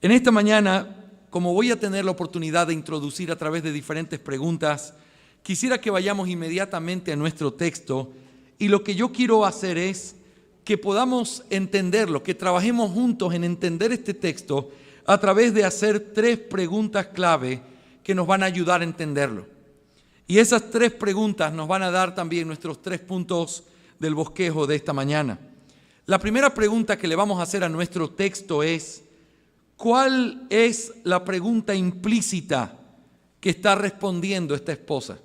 En esta mañana, como voy a tener la oportunidad de introducir a través de diferentes preguntas, quisiera que vayamos inmediatamente a nuestro texto, y lo que yo quiero hacer es que podamos entenderlo, que trabajemos juntos en entender este texto a través de hacer 3 preguntas clave que nos van a ayudar a entenderlo. Y esas 3 preguntas nos van a dar también nuestros 3 puntos del bosquejo de esta mañana. La primera pregunta que le vamos a hacer a nuestro texto es: ¿cuál es la pregunta implícita que está respondiendo esta esposa?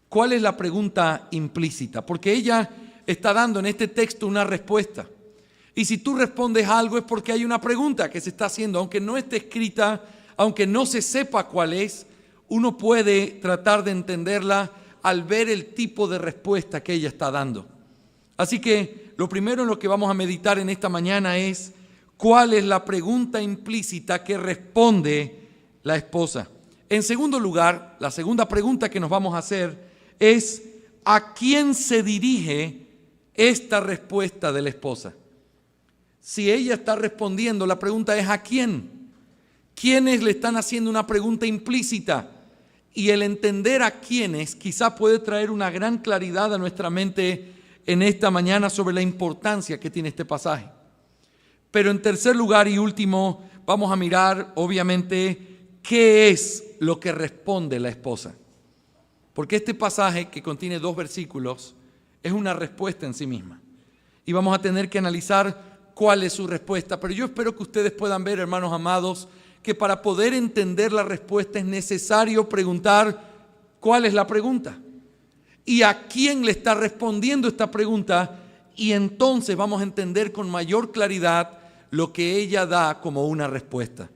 ¿Cuál es la pregunta implícita? Porque ella está dando en este texto una respuesta. Y si tú respondes algo es porque hay una pregunta que se está haciendo. Aunque no esté escrita, aunque no se sepa cuál es, uno puede tratar de entenderla al ver el tipo de respuesta que ella está dando. Así que lo primero en lo que vamos a meditar en esta mañana es: ¿cuál es la pregunta implícita que responde la esposa? En segundo lugar, la segunda pregunta que nos vamos a hacer es: ¿a quién se dirige esta respuesta de la esposa? Si ella está respondiendo, la pregunta es ¿a quién? ¿Quiénes le están haciendo una pregunta implícita? Y el entender a quiénes quizá puede traer una gran claridad a nuestra mente en esta mañana sobre la importancia que tiene este pasaje. Pero en tercer lugar y último, vamos a mirar obviamente qué es lo que responde la esposa. Porque este pasaje, que contiene 2 versículos, es una respuesta en sí misma. Y vamos a tener que analizar cuál es su respuesta. Pero yo espero que ustedes puedan ver, hermanos amados, que para poder entender la respuesta es necesario preguntar cuál es la pregunta y a quién le está respondiendo esta pregunta, y entonces vamos a entender con mayor claridad lo que ella da como una respuesta.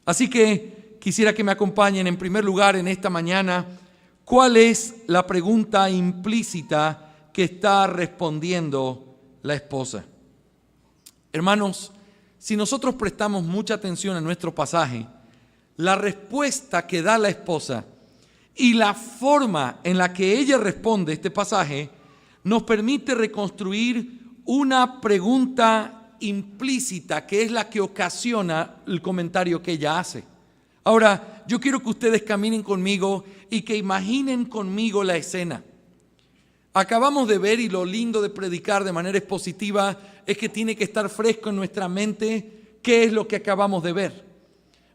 Así que quisiera que me acompañen en primer lugar en esta mañana. ¿Cuál es la pregunta implícita que está respondiendo la esposa? Hermanos, si nosotros prestamos mucha atención a nuestro pasaje, la respuesta que da la esposa y la forma en la que ella responde este pasaje nos permite reconstruir una pregunta implícita que es la que ocasiona el comentario que ella hace. Ahora, yo quiero que ustedes caminen conmigo y que imaginen conmigo la escena. Acabamos de ver, y lo lindo de predicar de manera expositiva es que tiene que estar fresco en nuestra mente qué es lo que acabamos de ver.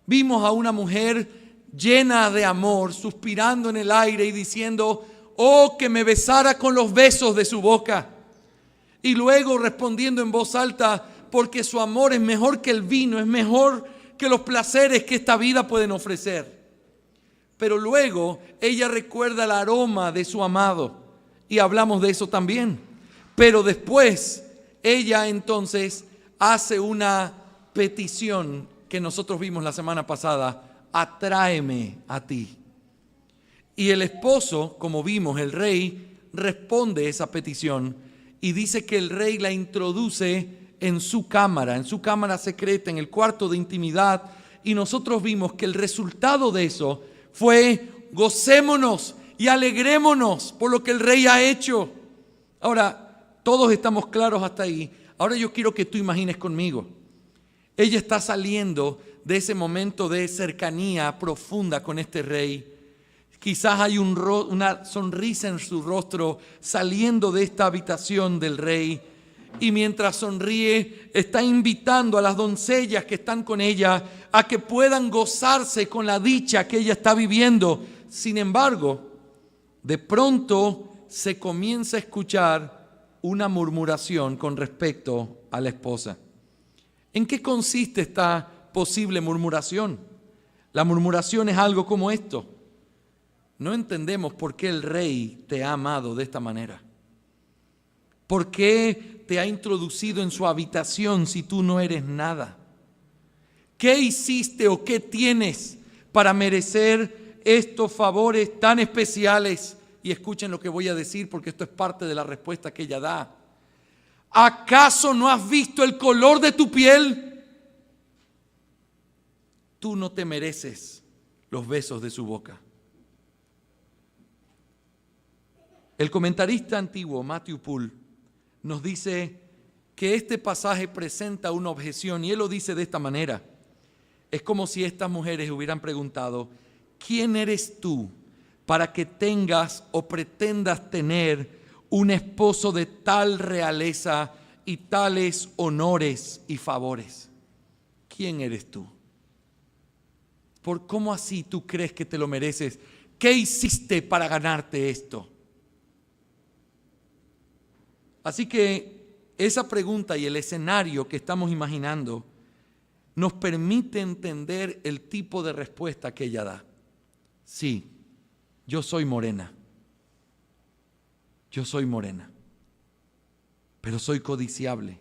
Vimos a una mujer llena de amor, suspirando en el aire y diciendo: «Oh, que me besara con los besos de su boca». Y luego respondiendo en voz alta: «Porque su amor es mejor que el vino, es mejor que los placeres que esta vida pueden ofrecer». Pero luego ella recuerda el aroma de su amado, y hablamos de eso también. Pero después ella entonces hace una petición que nosotros vimos la semana pasada: «Atráeme a ti». Y el esposo, como vimos, el rey, responde esa petición y dice que el rey la introduce en su cámara secreta, en el cuarto de intimidad. Y nosotros vimos que el resultado de eso fue: gocémonos y alegrémonos por lo que el rey ha hecho. Ahora, todos estamos claros hasta ahí. Ahora yo quiero que tú imagines conmigo. Ella está saliendo de ese momento de cercanía profunda con este rey. Quizás hay una sonrisa en su rostro saliendo de esta habitación del rey. Y mientras sonríe, está invitando a las doncellas que están con ella a que puedan gozarse con la dicha que ella está viviendo. Sin embargo, de pronto se comienza a escuchar una murmuración con respecto a la esposa. ¿En qué consiste esta posible murmuración? La murmuración es algo como esto: no entendemos por qué el rey te ha amado de esta manera. ¿Por qué te ha introducido en su habitación si tú no eres nada? ¿Qué hiciste o qué tienes para merecer estos favores tan especiales? Y escuchen lo que voy a decir, porque esto es parte de la respuesta que ella da. ¿Acaso no has visto el color de tu piel? Tú no te mereces los besos de su boca. El comentarista antiguo Matthew Poole nos dice que este pasaje presenta una objeción, y él lo dice de esta manera: Es como si estas mujeres hubieran preguntado: ¿quién eres tú para que tengas o pretendas tener un esposo de tal realeza y tales honores y favores? ¿Quién eres tú? ¿Por cómo así tú crees que te lo mereces? ¿Qué hiciste para ganarte esto? Así que esa pregunta y el escenario que estamos imaginando nos permite entender el tipo de respuesta que ella da. Sí, yo soy morena. Yo soy morena. Pero soy codiciable.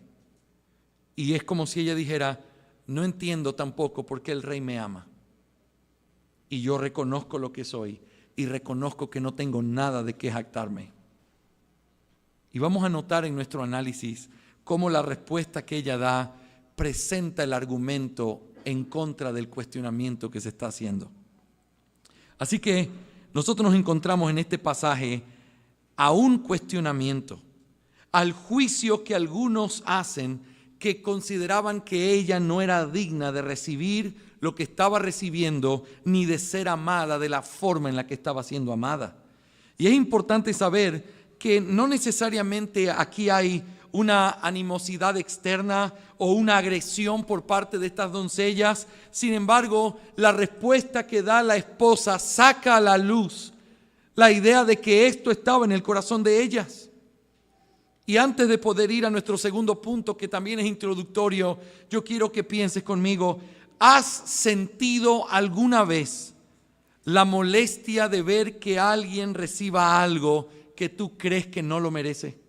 Y es como si ella dijera: no entiendo tampoco por qué el rey me ama. Y yo reconozco lo que soy y reconozco que no tengo nada de qué jactarme. Y vamos a notar en nuestro análisis cómo la respuesta que ella da presenta el argumento en contra del cuestionamiento que se está haciendo. Así que nosotros nos encontramos en este pasaje a un cuestionamiento, al juicio que algunos hacen, que consideraban que ella no era digna de recibir lo que estaba recibiendo, ni de ser amada de la forma en la que estaba siendo amada. Y es importante saber que no necesariamente aquí hay una animosidad externa o una agresión por parte de estas doncellas. Sin embargo, la respuesta que da la esposa saca a la luz la idea de que esto estaba en el corazón de ellas. Y antes de poder ir a nuestro segundo punto, que también es introductorio, yo quiero que pienses conmigo: ¿has sentido alguna vez la molestia de ver que alguien reciba algo que tú crees que no lo merece?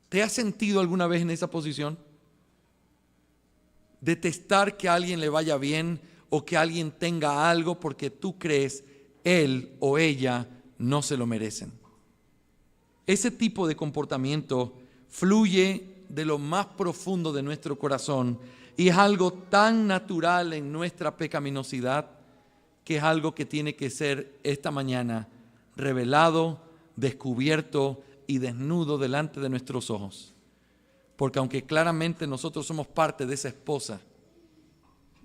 ¿Te has sentido alguna vez en esa posición? Detestar que a alguien le vaya bien o que alguien tenga algo porque tú crees él o ella no se lo merecen. Ese tipo de comportamiento fluye de lo más profundo de nuestro corazón y es algo tan natural en nuestra pecaminosidad que es algo que tiene que ser esta mañana revelado, descubierto y desnudo delante de nuestros ojos. Porque aunque claramente nosotros somos parte de esa esposa,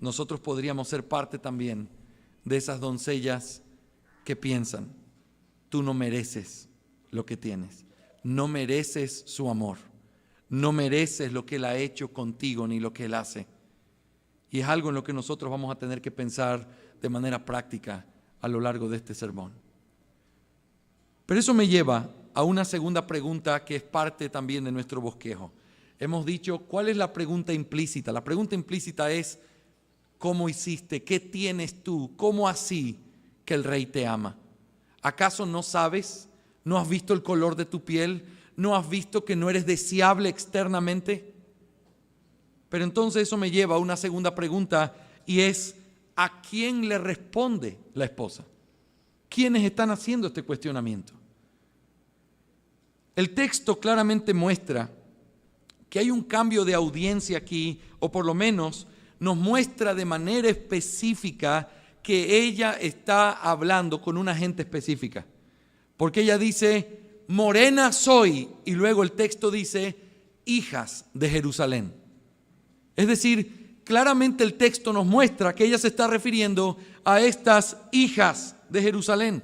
nosotros podríamos ser parte también de esas doncellas que piensan: tú no mereces lo que tienes, no mereces su amor, no mereces lo que Él ha hecho contigo ni lo que Él hace. Y es algo en lo que nosotros vamos a tener que pensar de manera práctica a lo largo de este sermón. Pero eso me lleva a una segunda pregunta que es parte también de nuestro bosquejo. Hemos dicho, ¿cuál es la pregunta implícita? La pregunta implícita es: ¿cómo hiciste? ¿Qué tienes tú? ¿Cómo así que el rey te ama? ¿Acaso no sabes? ¿No has visto el color de tu piel? ¿No has visto que no eres deseable externamente? Pero entonces eso me lleva a una segunda pregunta, y es: ¿a quién le responde la esposa? ¿Quiénes están haciendo este cuestionamiento? El texto claramente muestra que hay un cambio de audiencia aquí, o por lo menos nos muestra de manera específica que ella está hablando con una gente específica. Porque ella dice: morena soy, y luego el texto dice: hijas de Jerusalén. Es decir, claramente el texto nos muestra que ella se está refiriendo a estas hijas de Jerusalén.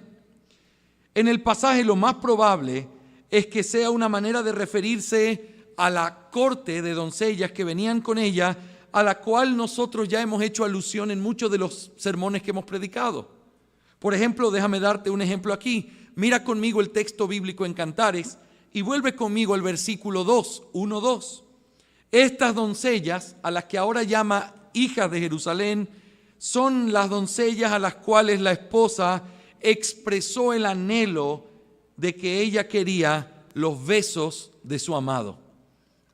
En el pasaje lo más probable es que sea una manera de referirse a la corte de doncellas que venían con ella, a la cual nosotros ya hemos hecho alusión en muchos de los sermones que hemos predicado. Por ejemplo, déjame darte un ejemplo aquí. Mira conmigo el texto bíblico en Cantares y vuelve conmigo al versículo 1:2. Estas doncellas, a las que ahora llama hijas de Jerusalén, son las doncellas a las cuales la esposa expresó el anhelo de que ella quería los besos de su amado.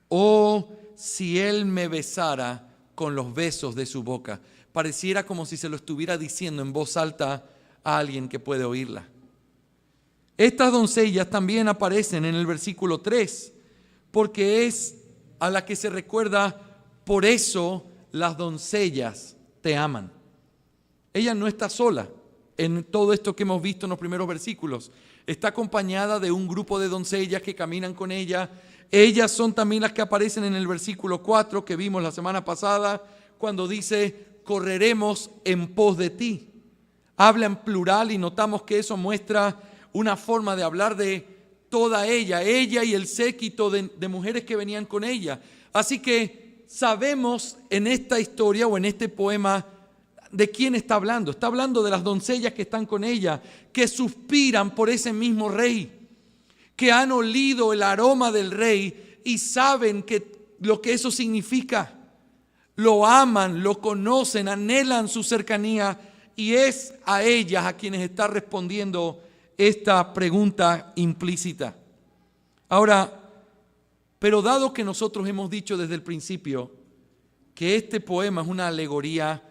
Oh, si él me besara con los besos de su boca. Pareciera como si se lo estuviera diciendo en voz alta a alguien que puede oírla. Estas doncellas también aparecen en el versículo 3, porque es a la que se recuerda: por eso las doncellas te aman. Ella no está sola en todo esto que hemos visto en los primeros versículos. Está acompañada de un grupo de doncellas que caminan con ella. Ellas son también las que aparecen en el versículo 4 que vimos la semana pasada, cuando dice: correremos en pos de ti. Habla en plural y notamos que eso muestra una forma de hablar de toda ella y el séquito de mujeres que venían con ella. Así que sabemos en esta historia o en este poema de quién está hablando. Está hablando de las doncellas que están con ella, que suspiran por ese mismo rey, que han olido el aroma del rey y saben lo que eso significa. Lo aman, lo conocen, anhelan su cercanía, y es a ellas a quienes está respondiendo esta pregunta implícita. Ahora, pero dado que nosotros hemos dicho desde el principio que este poema es una alegoría,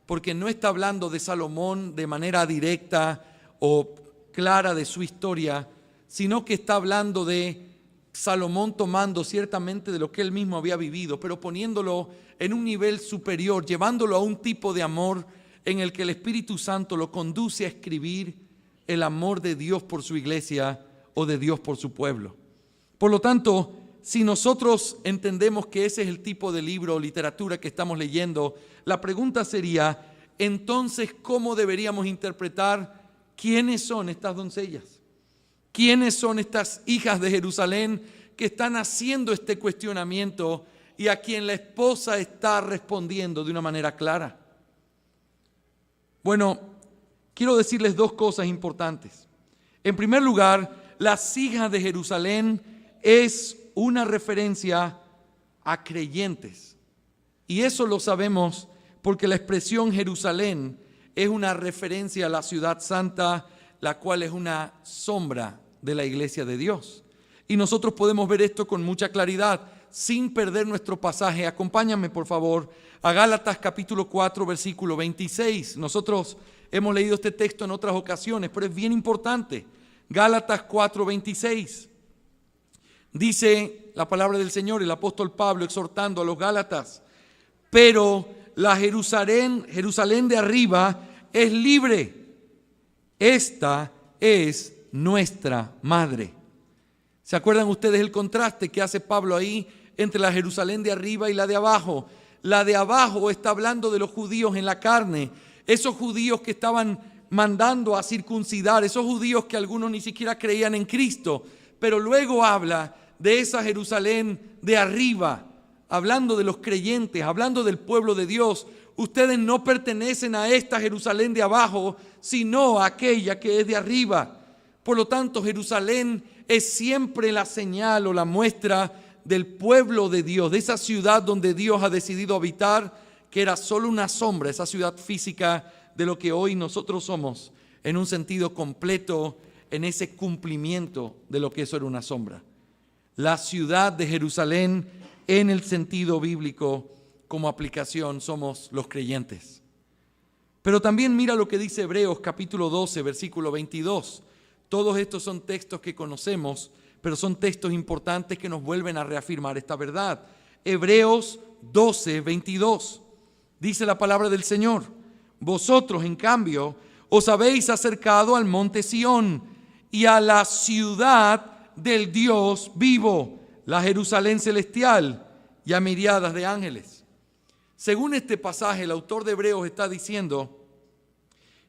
porque no está hablando de Salomón de manera directa o clara de su historia, sino que está hablando de Salomón tomando ciertamente de lo que él mismo había vivido, pero poniéndolo en un nivel superior, llevándolo a un tipo de amor en el que el Espíritu Santo lo conduce a escribir el amor de Dios por su iglesia o de Dios por su pueblo. Por lo tanto, si nosotros entendemos que ese es el tipo de libro o literatura que estamos leyendo, la pregunta sería, entonces, ¿cómo deberíamos interpretar quiénes son estas doncellas? ¿Quiénes son estas hijas de Jerusalén que están haciendo este cuestionamiento y a quien la esposa está respondiendo de una manera clara? Bueno, quiero decirles dos cosas importantes. En primer lugar, las hijas de Jerusalén es una referencia a creyentes. Y eso lo sabemos porque la expresión Jerusalén es una referencia a la ciudad santa, la cual es una sombra de la iglesia de Dios. Y nosotros podemos ver esto con mucha claridad, sin perder nuestro pasaje. Acompáñame, por favor, a Gálatas capítulo 4, versículo 26. Nosotros hemos leído este texto en otras ocasiones, pero es bien importante. Gálatas 4, 26. Dice la palabra del Señor, el apóstol Pablo exhortando a los Gálatas: pero la Jerusalén de arriba es libre. Esta es nuestra madre. ¿Se acuerdan ustedes el contraste que hace Pablo ahí entre la Jerusalén de arriba y la de abajo? La de abajo está hablando de los judíos en la carne, esos judíos que estaban mandando a circuncidar, esos judíos que algunos ni siquiera creían en Cristo, pero luego habla de esa Jerusalén de arriba, hablando de los creyentes, hablando del pueblo de Dios. Ustedes no pertenecen a esta Jerusalén de abajo, sino a aquella que es de arriba. Por lo tanto, Jerusalén es siempre la señal o la muestra del pueblo de Dios, de esa ciudad donde Dios ha decidido habitar, que era solo una sombra, esa ciudad física de lo que hoy nosotros somos, en un sentido completo, en ese cumplimiento de lo que eso era una sombra. La ciudad de Jerusalén, en el sentido bíblico, como aplicación, somos los creyentes. Pero también mira lo que dice Hebreos capítulo 12, versículo 22. Todos estos son textos que conocemos, pero son textos importantes que nos vuelven a reafirmar esta verdad. Hebreos 12, 22. Dice la palabra del Señor: vosotros, en cambio, os habéis acercado al monte Sión y a la ciudad del Dios vivo, la Jerusalén celestial, y a miriadas de ángeles. Según este pasaje, el autor de Hebreos está diciendo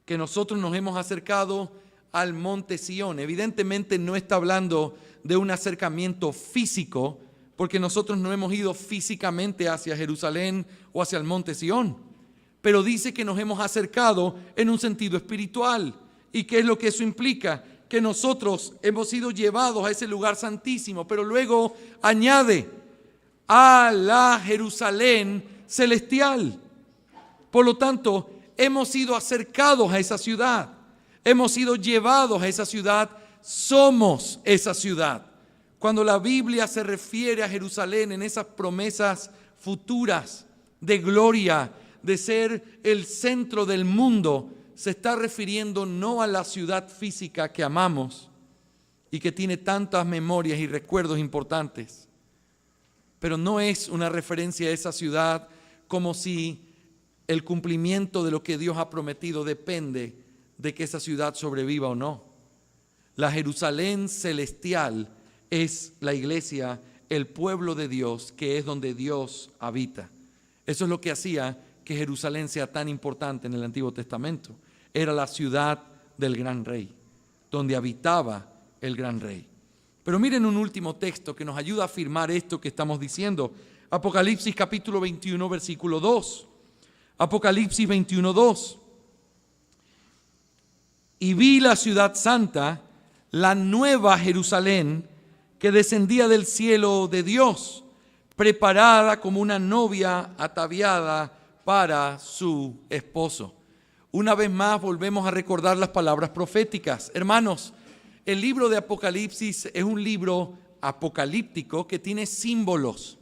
que nosotros nos hemos acercado al monte Sión. Evidentemente no está hablando de un acercamiento físico, porque nosotros no hemos ido físicamente hacia Jerusalén o hacia el monte Sión, pero dice que nos hemos acercado en un sentido espiritual. ¿Y qué es lo que eso implica? Que nosotros hemos sido llevados a ese lugar santísimo, pero luego añade a la Jerusalén celestial. Por lo tanto, hemos sido acercados a esa ciudad, hemos sido llevados a esa ciudad, somos esa ciudad. Cuando la Biblia se refiere a Jerusalén en esas promesas futuras de gloria, de ser el centro del mundo, se está refiriendo no a la ciudad física que amamos y que tiene tantas memorias y recuerdos importantes, pero no es una referencia a esa ciudad como si el cumplimiento de lo que Dios ha prometido depende de que esa ciudad sobreviva o no. La Jerusalén celestial es la iglesia, el pueblo de Dios, que es donde Dios habita. Eso es lo que hacía que Jerusalén sea tan importante en el Antiguo Testamento. Era la ciudad del gran rey, donde habitaba el gran rey. Pero miren un último texto que nos ayuda a afirmar esto que estamos diciendo. Apocalipsis capítulo 21, versículo 2. Apocalipsis 21, 2. Y vi la ciudad santa, la nueva Jerusalén, que descendía del cielo de Dios, preparada como una novia ataviada para su esposo. Una vez más volvemos a recordar las palabras proféticas. Hermanos, el libro de Apocalipsis es un libro apocalíptico que tiene símbolos.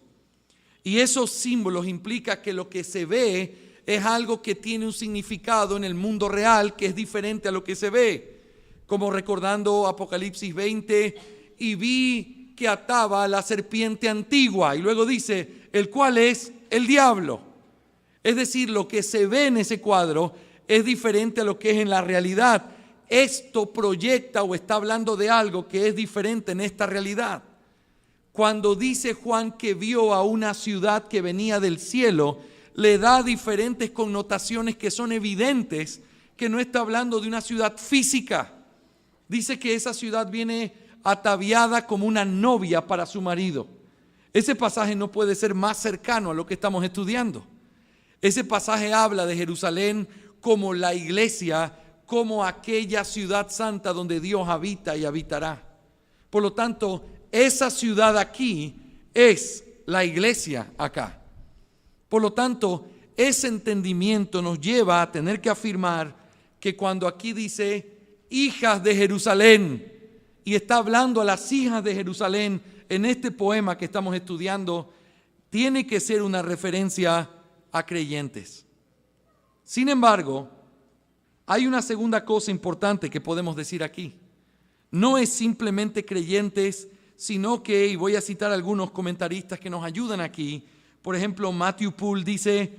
Y esos símbolos implican que lo que se ve es algo que tiene un significado en el mundo real que es diferente a lo que se ve. Como recordando Apocalipsis 20, y vi que ataba a la serpiente antigua. Y luego dice, el cual es el diablo. Es decir, lo que se ve en ese cuadro es diferente a lo que es en la realidad. Esto proyecta o está hablando de algo que es diferente en esta realidad. Cuando dice Juan que vio a una ciudad que venía del cielo, le da diferentes connotaciones que son evidentes que no está hablando de una ciudad física. Dice que esa ciudad viene ataviada como una novia para su marido. Ese pasaje no puede ser más cercano a lo que estamos estudiando. Ese pasaje habla de Jerusalén como la iglesia, como aquella ciudad santa donde Dios habita y habitará. Por lo tanto, esa ciudad aquí es la iglesia acá. Por lo tanto, ese entendimiento nos lleva a tener que afirmar que cuando aquí dice hijas de Jerusalén y está hablando a las hijas de Jerusalén en este poema que estamos estudiando, tiene que ser una referencia a creyentes. Sin embargo, hay una segunda cosa importante que podemos decir aquí. No es simplemente creyentes, sino que, y voy a citar algunos comentaristas que nos ayudan aquí, por ejemplo, Matthew Poole dice,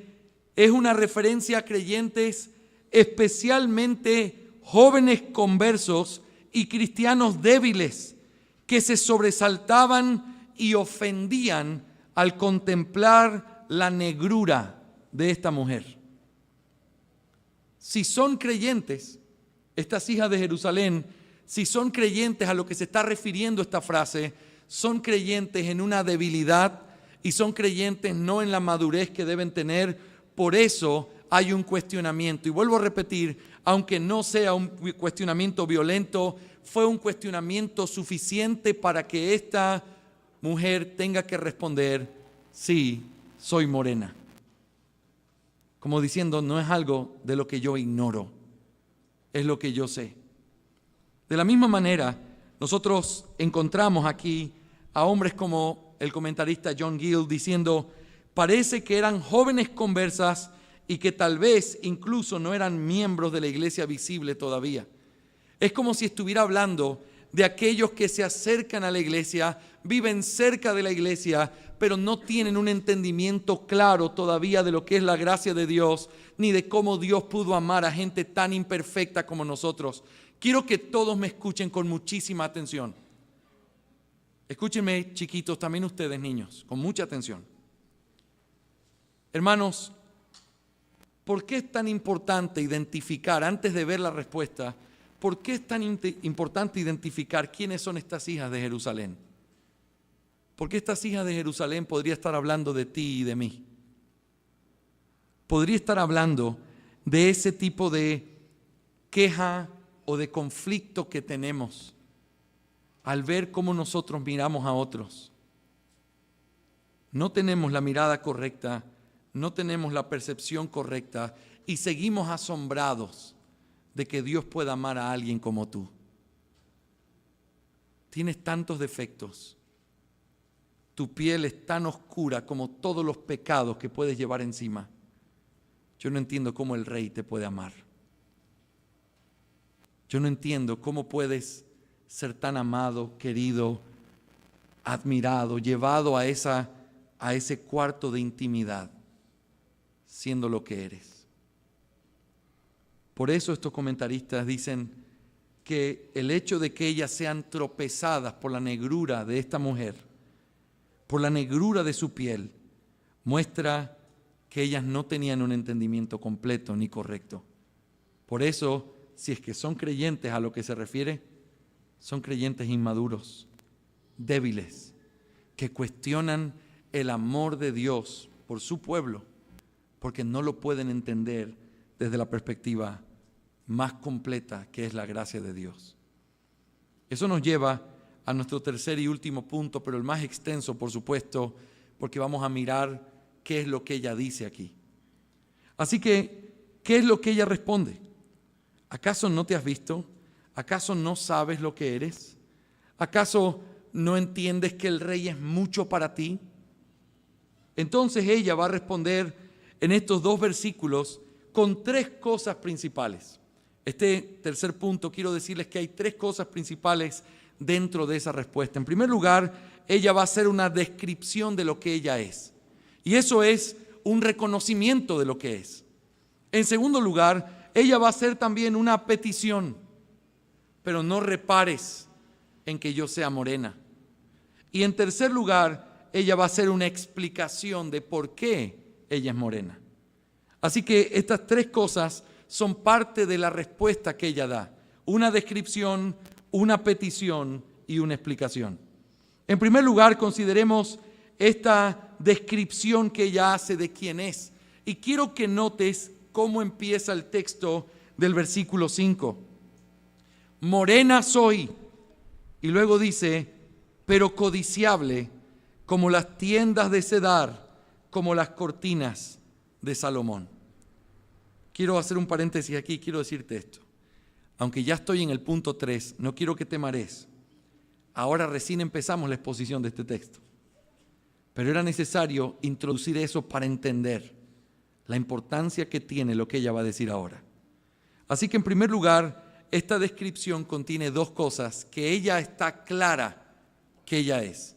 es una referencia a creyentes, especialmente jóvenes conversos y cristianos débiles, que se sobresaltaban y ofendían al contemplar la negrura de esta mujer. Si son creyentes, estas hijas de Jerusalén, si son creyentes a lo que se está refiriendo esta frase, son creyentes en una debilidad y son creyentes no en la madurez que deben tener. Por eso hay un cuestionamiento. Y vuelvo a repetir, aunque no sea un cuestionamiento violento, fue un cuestionamiento suficiente para que esta mujer tenga que responder, sí, soy morena. Como diciendo, no es algo de lo que yo ignoro, es lo que yo sé. De la misma manera, nosotros encontramos aquí a hombres como el comentarista John Gill diciendo, parece que eran jóvenes conversas y que tal vez incluso no eran miembros de la iglesia visible todavía. Es como si estuviera hablando de aquellos que se acercan a la iglesia, viven cerca de la iglesia, pero no tienen un entendimiento claro todavía de lo que es la gracia de Dios, ni de cómo Dios pudo amar a gente tan imperfecta como nosotros. Quiero que todos me escuchen con muchísima atención. Escúchenme, chiquitos, también ustedes, niños, con mucha atención. Hermanos, ¿por qué es tan importante identificar, antes de ver la respuesta, por qué es tan importante identificar quiénes son estas hijas de Jerusalén? Porque estas hijas de Jerusalén podría estar hablando de ti y de mí. Podría estar hablando de ese tipo de queja o de conflicto que tenemos al ver cómo nosotros miramos a otros. No tenemos la mirada correcta, no tenemos la percepción correcta y seguimos asombrados de que Dios pueda amar a alguien como tú. Tienes tantos defectos. Tu piel es tan oscura como todos los pecados que puedes llevar encima. Yo no entiendo cómo el Rey te puede amar. Yo no entiendo cómo puedes ser tan amado, querido, admirado, llevado a ese cuarto de intimidad, siendo lo que eres. Por eso estos comentaristas dicen que el hecho de que ellas sean tropezadas por la negrura de esta mujer, por la negrura de su piel, muestra que ellas no tenían un entendimiento completo ni correcto. Por eso, si es que son creyentes a lo que se refiere, son creyentes inmaduros, débiles, que cuestionan el amor de Dios por su pueblo, porque no lo pueden entender desde la perspectiva más completa que es la gracia de Dios. Eso nos lleva a nuestro tercer y último punto, pero el más extenso, por supuesto, porque vamos a mirar qué es lo que ella dice aquí. Así que, ¿qué es lo que ella responde? ¿Acaso no te has visto? ¿Acaso no sabes lo que eres? ¿Acaso no entiendes que el rey es mucho para ti? Entonces ella va a responder en estos 2 versículos con 3 cosas principales. Este tercer punto, quiero decirles que hay 3 cosas principales dentro de esa respuesta. En primer lugar, ella va a hacer una descripción de lo que ella es. Y eso es un reconocimiento de lo que es. En segundo lugar, ella va a hacer también una petición. Pero no repares en que yo sea morena. Y en tercer lugar, ella va a hacer una explicación de por qué ella es morena. Así que estas 3 cosas son parte de la respuesta que ella da. Una descripción, una petición y una explicación. En primer lugar, consideremos esta descripción que ella hace de quién es. Y quiero que notes cómo empieza el texto del versículo 5. Morena soy. Y luego dice, pero codiciable como las tiendas de Cedar, como las cortinas de Salomón. Quiero hacer un paréntesis aquí, quiero decirte esto. Aunque ya estoy en el punto 3, no quiero que te marees. Ahora recién empezamos la exposición de este texto. Pero era necesario introducir eso para entender la importancia que tiene lo que ella va a decir ahora. Así que en primer lugar, esta descripción contiene 2 cosas que ella está clara que ella es.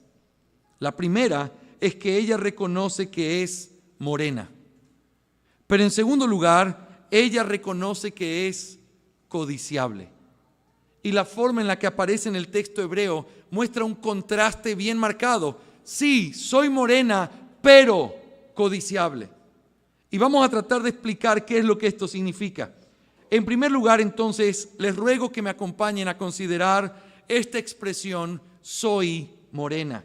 La primera es que ella reconoce que es morena. Pero en segundo lugar, ella reconoce que es codiciable. Y la forma en la que aparece en el texto hebreo muestra un contraste bien marcado. Sí, soy morena, pero codiciable. Y vamos a tratar de explicar qué es lo que esto significa. En primer lugar, entonces, les ruego que me acompañen a considerar esta expresión, soy morena.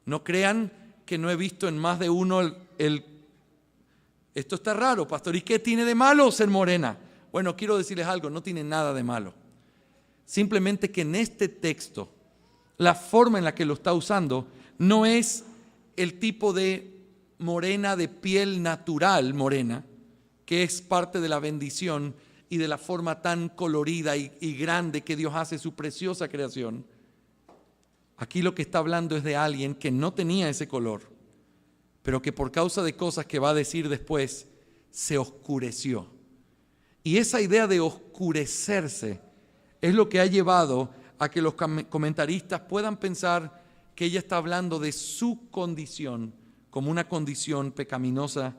No crean que no he visto en más de uno esto está raro, pastor, ¿y qué tiene de malo ser morena? Bueno, quiero decirles algo, no tiene nada de malo. Simplemente que en este texto, la forma en la que lo está usando no es el tipo de morena de piel natural morena, que es parte de la bendición y de la forma tan colorida y grande que Dios hace su preciosa creación. Aquí lo que está hablando es de alguien que no tenía ese color, pero que por causa de cosas que va a decir después, se oscureció. Y esa idea de oscurecerse es lo que ha llevado a que los comentaristas puedan pensar que ella está hablando de su condición como una condición pecaminosa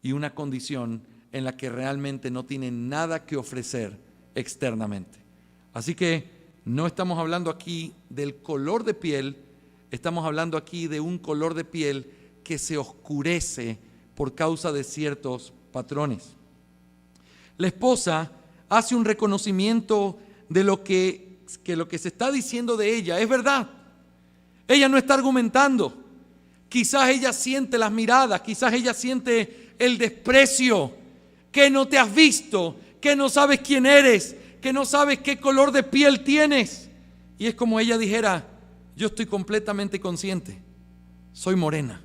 y una condición en la que realmente no tiene nada que ofrecer externamente. Así que no estamos hablando aquí del color de piel, estamos hablando aquí de un color de piel que se oscurece por causa de ciertos patrones. La esposa hace un reconocimiento de lo que se está diciendo de ella es verdad. Ella no está argumentando. Quizás ella siente las miradas, quizás ella siente el desprecio, que no te has visto, que no sabes quién eres, que no sabes qué color de piel tienes. Y es como ella dijera, yo estoy completamente consciente, soy morena,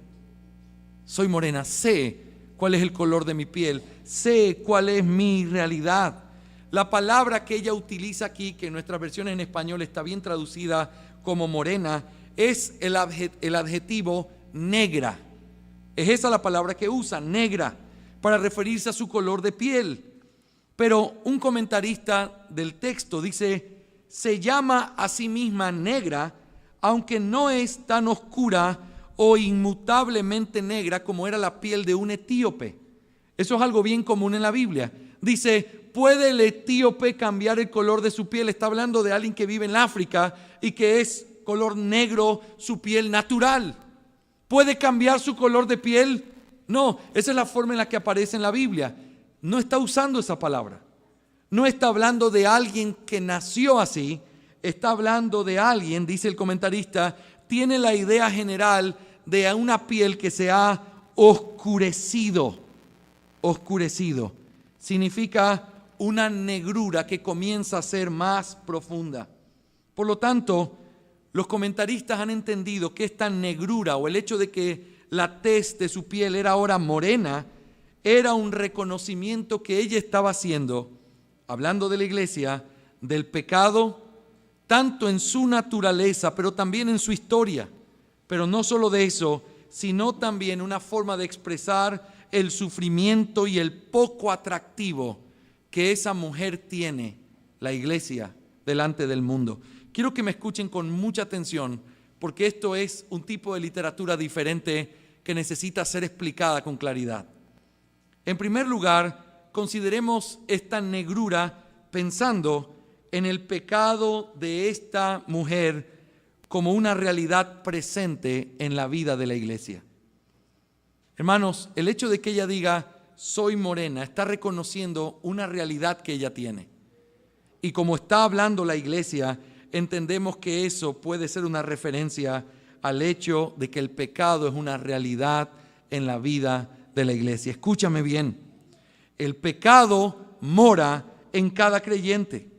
sé cuál es el color de mi piel, sé cuál es mi realidad. La palabra que ella utiliza aquí, que en nuestras versiones en español está bien traducida como morena, es el adjetivo negra. Es esa la palabra que usa, negra, para referirse a su color de piel. Pero un comentarista del texto dice, se llama a sí misma negra, aunque no es tan oscura o inmutablemente negra como era la piel de un etíope. Eso es algo bien común en la Biblia. Dice, ¿puede el etíope cambiar el color de su piel? Está hablando de alguien que vive en África y que es color negro, su piel natural. ¿Puede cambiar su color de piel? No, esa es la forma en la que aparece en la Biblia. No está usando esa palabra. No está hablando de alguien que nació así. Está hablando de alguien, dice el comentarista, tiene la idea general de una piel que se ha oscurecido. Oscurecido. Significa una negrura que comienza a ser más profunda. Por lo tanto, los comentaristas han entendido que esta negrura o el hecho de que la tez de su piel era ahora morena, era un reconocimiento que ella estaba haciendo, hablando de la iglesia, del pecado, tanto en su naturaleza, pero también en su historia. Pero no solo de eso, sino también una forma de expresar el sufrimiento y el poco atractivo que esa mujer tiene, la iglesia, delante del mundo. Quiero que me escuchen con mucha atención, porque esto es un tipo de literatura diferente que necesita ser explicada con claridad. En primer lugar, consideremos esta negrura pensando en el pecado de esta mujer como una realidad presente en la vida de la iglesia. Hermanos, el hecho de que ella diga, soy morena, está reconociendo una realidad que ella tiene. Y como está hablando la iglesia, entendemos que eso puede ser una referencia al hecho de que el pecado es una realidad en la vida de la iglesia. Escúchame bien, el pecado mora en cada creyente.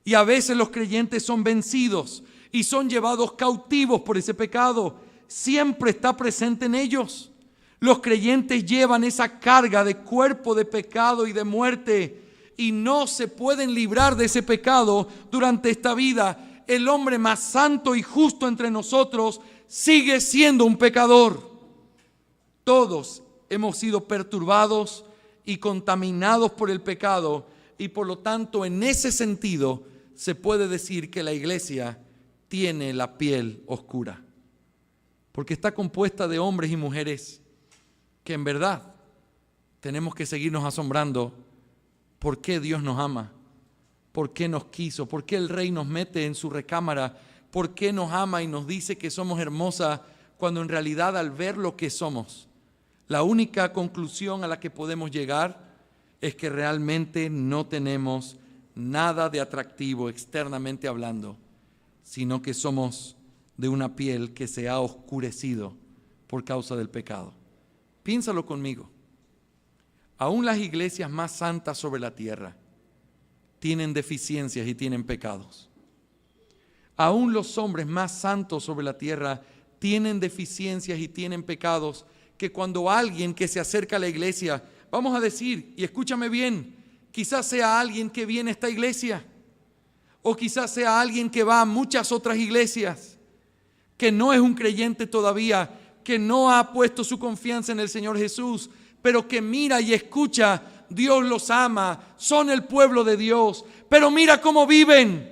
Y a veces los creyentes son vencidos y son llevados cautivos por ese pecado. Siempre está presente en ellos. Los creyentes llevan esa carga de cuerpo de pecado y de muerte y no se pueden librar de ese pecado durante esta vida. El hombre más santo y justo entre nosotros sigue siendo un pecador. Todos hemos sido perturbados y contaminados por el pecado y por lo tanto en ese sentido se puede decir que la iglesia tiene la piel oscura, porque está compuesta de hombres y mujeres que en verdad tenemos que seguirnos asombrando por qué Dios nos ama, por qué nos quiso, por qué el Rey nos mete en su recámara, por qué nos ama y nos dice que somos hermosas, cuando en realidad al ver lo que somos, la única conclusión a la que podemos llegar es que realmente no tenemos nada de atractivo externamente hablando, sino que somos de una piel que se ha oscurecido por causa del pecado. Piénsalo conmigo. Aún las iglesias más santas sobre la tierra tienen deficiencias y tienen pecados. Aún los hombres más santos sobre la tierra tienen deficiencias y tienen pecados que cuando alguien que se acerca a la iglesia, vamos a decir, y escúchame bien, quizás sea alguien que viene a esta iglesia, o quizás sea alguien que va a muchas otras iglesias, que no es un creyente todavía, que no ha puesto su confianza en el Señor Jesús, pero que mira y escucha, Dios los ama, son el pueblo de Dios, pero mira cómo viven,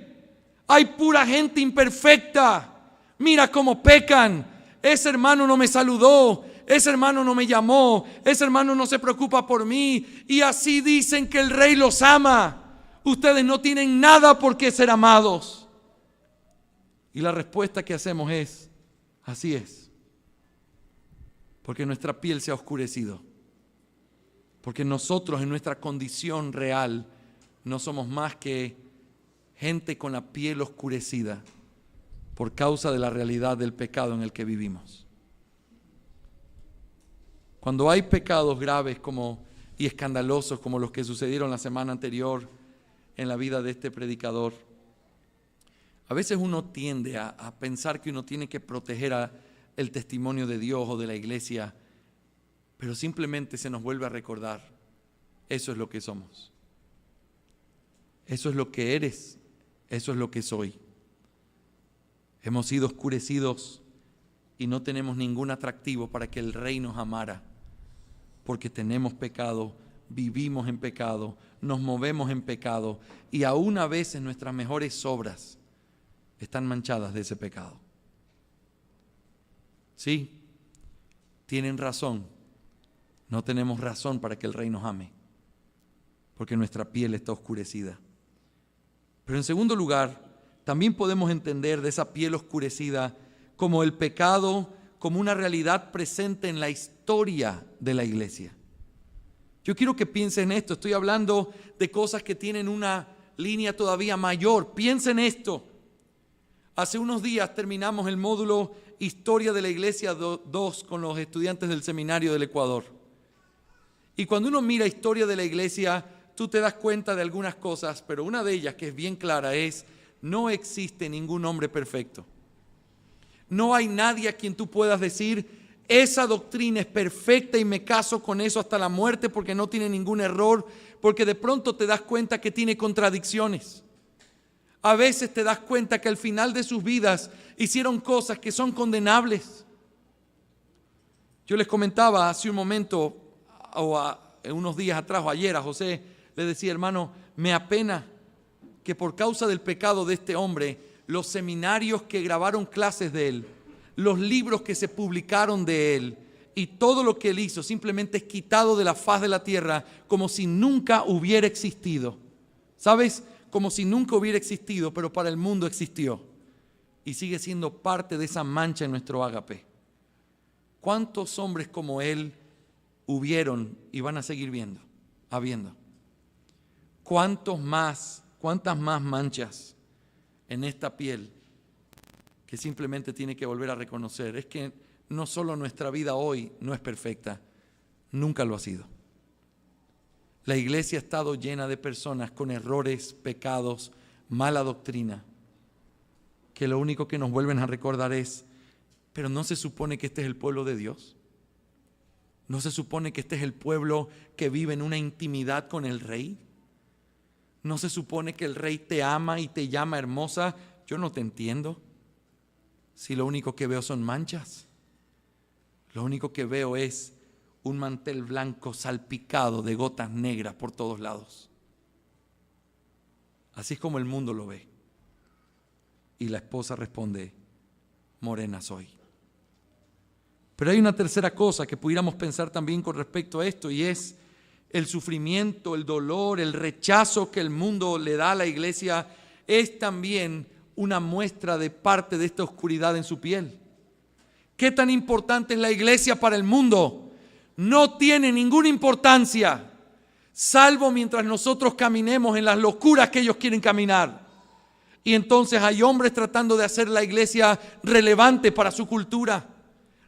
hay pura gente imperfecta, mira cómo pecan, ese hermano no me saludó, ese hermano no me llamó, ese hermano no se preocupa por mí, y así dicen que el Rey los ama. Ustedes no tienen nada por qué ser amados. Y la respuesta que hacemos es, así es. Porque nuestra piel se ha oscurecido. Porque nosotros en nuestra condición real no somos más que gente con la piel oscurecida por causa de la realidad del pecado en el que vivimos. Cuando hay pecados graves y escandalosos como los que sucedieron la semana anterior en la vida de este predicador, a veces uno tiende a pensar que uno tiene que proteger el testimonio de Dios o de la iglesia, pero simplemente se nos vuelve a recordar, eso es lo que somos, eso es lo que eres, eso es lo que soy. Hemos sido oscurecidos y no tenemos ningún atractivo para que el Rey nos amara, porque tenemos pecado, vivimos en pecado, nos movemos en pecado y aún a veces nuestras mejores obras están manchadas de ese pecado. Sí, tienen razón, no tenemos razón para que el Rey nos ame, porque nuestra piel está oscurecida. Pero en segundo lugar, también podemos entender de esa piel oscurecida como el pecado como una realidad presente en la historia de la iglesia. Yo quiero que piensen en esto. Estoy hablando de cosas que tienen una línea todavía mayor. Piensen en esto. Hace unos días terminamos el módulo Historia de la Iglesia 2 con los estudiantes del seminario del Ecuador. Y cuando uno mira Historia de la Iglesia, tú te das cuenta de algunas cosas, pero una de ellas que es bien clara es: no existe ningún hombre perfecto. No hay nadie a quien tú puedas decir: esa doctrina es perfecta y me caso con eso hasta la muerte porque no tiene ningún error, porque de pronto te das cuenta que tiene contradicciones. A veces te das cuenta que al final de sus vidas hicieron cosas que son condenables. Yo les comentaba hace un momento, unos días atrás o ayer a José, le decía: hermano, me apena que por causa del pecado de este hombre, los seminarios que grabaron clases de él, los libros que se publicaron de él y todo lo que él hizo simplemente es quitado de la faz de la tierra como si nunca hubiera existido. ¿Sabes? Como si nunca hubiera existido, pero para el mundo existió y sigue siendo parte de esa mancha en nuestro ágape. ¿Cuántos hombres como él hubieron y van a seguir habiendo? ¿Cuántas más manchas en esta piel que simplemente tiene que volver a reconocer? Es que no solo nuestra vida hoy no es perfecta, nunca lo ha sido. La iglesia ha estado llena de personas con errores, pecados, mala doctrina, que lo único que nos vuelven a recordar es: pero ¿no se supone que este es el pueblo de Dios? ¿No se supone que este es el pueblo que vive en una intimidad con el Rey? ¿No se supone que el Rey te ama y te llama hermosa? Yo no te entiendo. Si lo único que veo son manchas, lo único que veo es un mantel blanco salpicado de gotas negras por todos lados. Así es como el mundo lo ve. Y la esposa responde: morena soy. Pero hay una tercera cosa que pudiéramos pensar también con respecto a esto, y es el sufrimiento, el dolor, el rechazo que el mundo le da a la iglesia es también una muestra de parte de esta oscuridad en su piel. ¿Qué tan importante es la iglesia para el mundo? No tiene ninguna importancia, salvo mientras nosotros caminemos en las locuras que ellos quieren caminar. Y entonces hay hombres tratando de hacer la iglesia relevante para su cultura,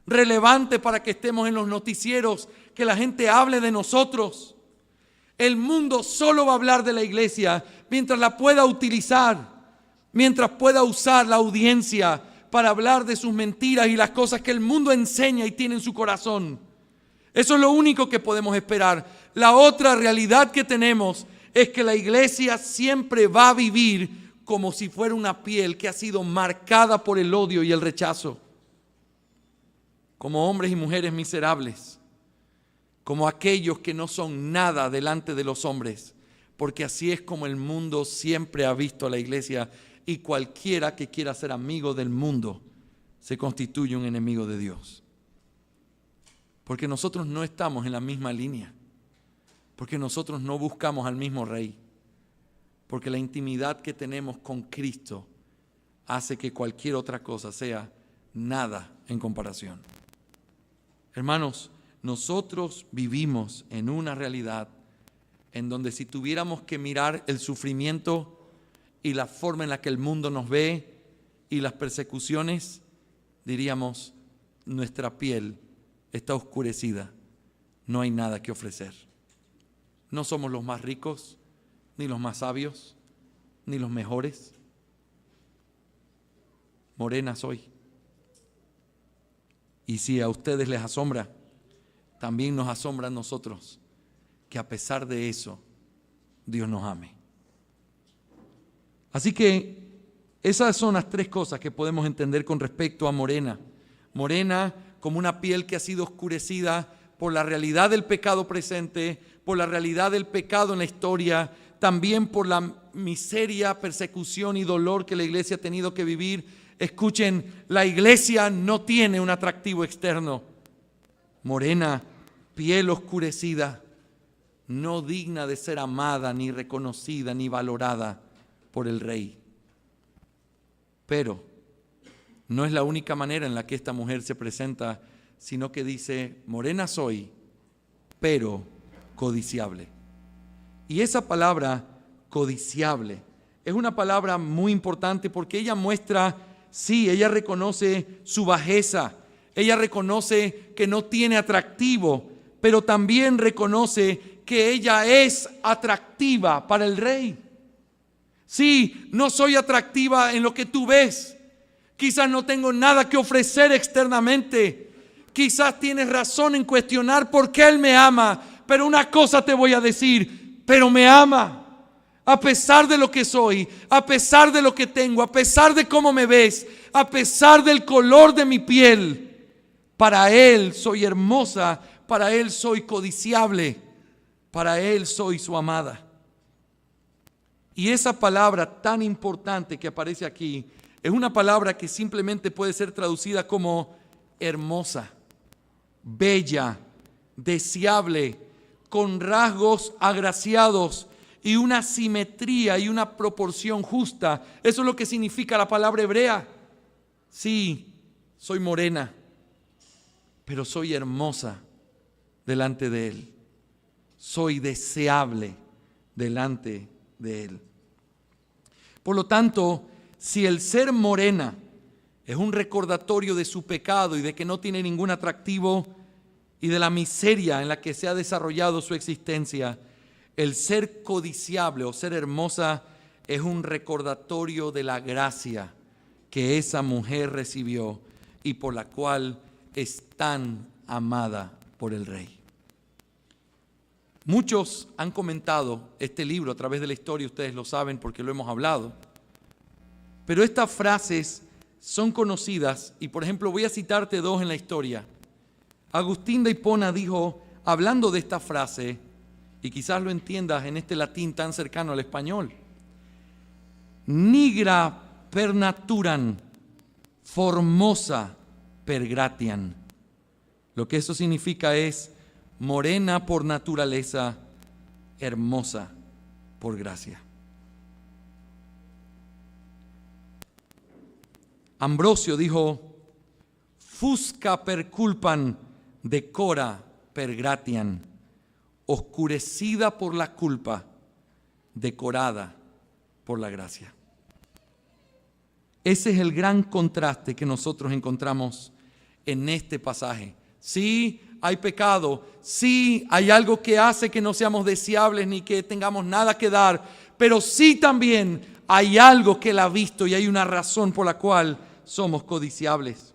relevante para que estemos en los noticieros, que la gente hable de nosotros. El mundo solo va a hablar de la iglesia mientras la pueda utilizar, mientras pueda usar la audiencia para hablar de sus mentiras y las cosas que el mundo enseña y tiene en su corazón. Eso es lo único que podemos esperar. La otra realidad que tenemos es que la iglesia siempre va a vivir como si fuera una piel que ha sido marcada por el odio y el rechazo. Como hombres y mujeres miserables, como aquellos que no son nada delante de los hombres, porque así es como el mundo siempre ha visto a la iglesia, y cualquiera que quiera ser amigo del mundo se constituye un enemigo de Dios. Porque nosotros no estamos en la misma línea, porque nosotros no buscamos al mismo Rey, porque la intimidad que tenemos con Cristo hace que cualquier otra cosa sea nada en comparación. Hermanos, nosotros vivimos en una realidad en donde si tuviéramos que mirar el sufrimiento y la forma en la que el mundo nos ve y las persecuciones, diríamos: nuestra piel está oscurecida, no hay nada que ofrecer. No somos los más ricos, ni los más sabios, ni los mejores. Morena soy. Y si a ustedes les asombra, también nos asombra a nosotros que a pesar de eso, Dios nos ame. Así que esas son las tres cosas que podemos entender con respecto a morena. Morena como una piel que ha sido oscurecida por la realidad del pecado presente, por la realidad del pecado en la historia, también por la miseria, persecución y dolor que la iglesia ha tenido que vivir. Escuchen, la iglesia no tiene un atractivo externo. Morena, piel oscurecida, no digna de ser amada, ni reconocida, ni valorada por el Rey. Pero no es la única manera en la que esta mujer se presenta, sino que dice, morena soy, pero codiciable. Y esa palabra codiciable es una palabra muy importante porque ella muestra, sí, ella reconoce su bajeza, ella reconoce que no tiene atractivo, pero también reconoce que ella es atractiva para el rey. Sí, no soy atractiva en lo que tú ves. Quizás no tengo nada que ofrecer externamente. Quizás tienes razón en cuestionar por qué Él me ama. Pero una cosa te voy a decir, pero me ama. A pesar de lo que soy, a pesar de lo que tengo, a pesar de cómo me ves, a pesar del color de mi piel, para Él soy hermosa, para Él soy codiciable, para Él soy su amada. Y esa palabra tan importante que aparece aquí es una palabra que simplemente puede ser traducida como hermosa, bella, deseable, con rasgos agraciados y una simetría y una proporción justa. Eso es lo que significa la palabra hebrea. Sí, soy morena, pero soy hermosa delante de Él. Soy deseable delante de Él. Por lo tanto, si el ser morena es un recordatorio de su pecado y de que no tiene ningún atractivo y de la miseria en la que se ha desarrollado su existencia, el ser codiciable o ser hermosa es un recordatorio de la gracia que esa mujer recibió y por la cual es tan amada por el Rey. Muchos han comentado este libro a través de la historia, ustedes lo saben porque lo hemos hablado, pero estas frases son conocidas y, por ejemplo, voy a citarte dos en la historia. Agustín de Hipona dijo, hablando de esta frase, y quizás lo entiendas en este latín tan cercano al español, nigra per naturam, formosa per gratiam. Lo que eso significa es morena por naturaleza, hermosa por gracia. Ambrosio dijo, fusca per culpam decora per gratiam, oscurecida por la culpa, decorada por la gracia. Ese es el gran contraste que nosotros encontramos en este pasaje. Sí, hay pecado, sí, hay algo que hace que no seamos deseables ni que tengamos nada que dar, pero sí también hay algo que Él ha visto y hay una razón por la cual somos codiciables.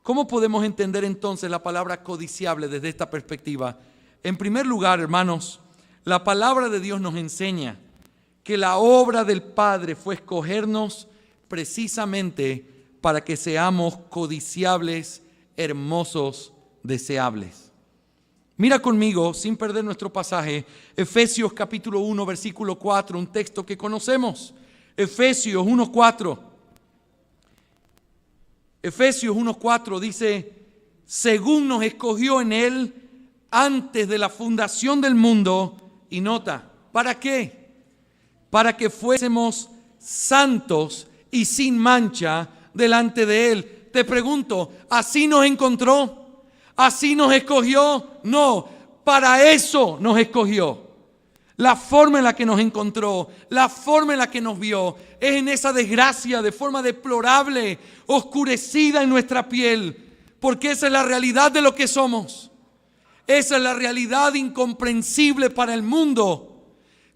¿Cómo podemos entender entonces la palabra codiciable desde esta perspectiva? En primer lugar, hermanos, la palabra de Dios nos enseña que la obra del Padre fue escogernos precisamente para que seamos codiciables, hermosos, deseables. Mira conmigo, sin perder nuestro pasaje, Efesios capítulo 1, versículo 4, un texto que conocemos. Efesios 1:4. Efesios 1:4 dice, según nos escogió en Él antes de la fundación del mundo, y nota, ¿para qué? Para que fuésemos santos y sin mancha delante de Él. Te pregunto, ¿así nos encontró? ¿Así nos escogió? No, para eso nos escogió. La forma en la que nos encontró, la forma en la que nos vio, es en esa desgracia de forma deplorable, oscurecida en nuestra piel, porque esa es la realidad de lo que somos. Esa es la realidad incomprensible para el mundo.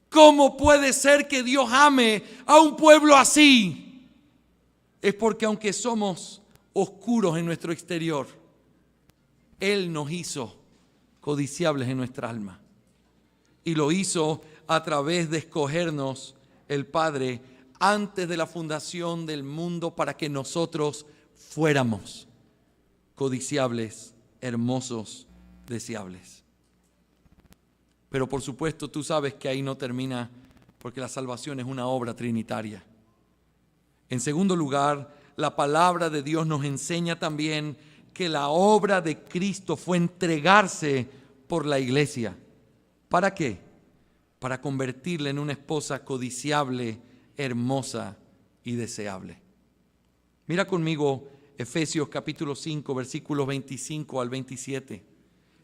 ¿Cómo puede ser que Dios ame a un pueblo así? Es porque aunque somos oscuros en nuestro exterior, Él nos hizo codiciables en nuestra alma. Y lo hizo a través de escogernos el Padre antes de la fundación del mundo para que nosotros fuéramos codiciables, hermosos, deseables. Pero por supuesto tú sabes que ahí no termina, porque la salvación es una obra trinitaria. En segundo lugar, la palabra de Dios nos enseña también que la obra de Cristo fue entregarse por la iglesia. ¿Para qué? Para convertirla en una esposa codiciable, hermosa y deseable. Mira conmigo Efesios capítulo 5, versículos 25 al 27.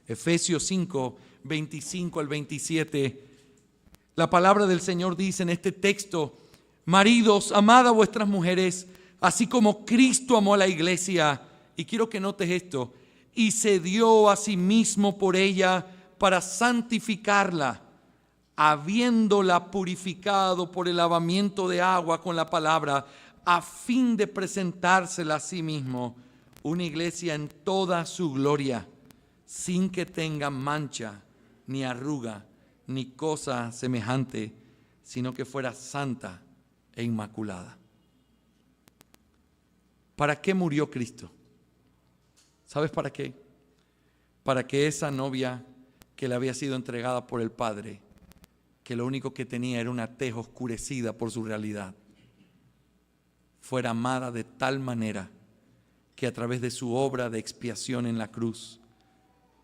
Efesios 5, 25 al 27. La palabra del Señor dice en este texto: maridos, amad a vuestras mujeres, así como Cristo amó a la iglesia. Y quiero que notes esto: y se dio a sí mismo por ella para santificarla, habiéndola purificado por el lavamiento de agua con la palabra, a fin de presentársela a sí mismo, una iglesia en toda su gloria, sin que tenga mancha, ni arruga, ni cosa semejante, sino que fuera santa e inmaculada. ¿Para qué murió Cristo? ¿Sabes para qué? Para que esa novia que le había sido entregada por el Padre, que lo único que tenía era una tez oscurecida por su realidad, fuera amada de tal manera que a través de su obra de expiación en la cruz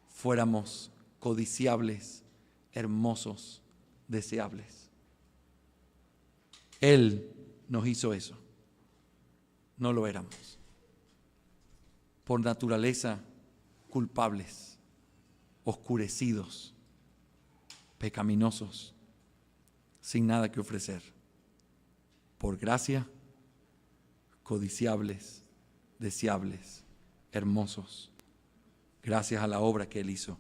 fuéramos codiciables, hermosos, deseables. Él nos hizo eso. No lo éramos. Por naturaleza, culpables, oscurecidos, pecaminosos, sin nada que ofrecer. Por gracia, codiciables, deseables, hermosos, gracias a la obra que Él hizo.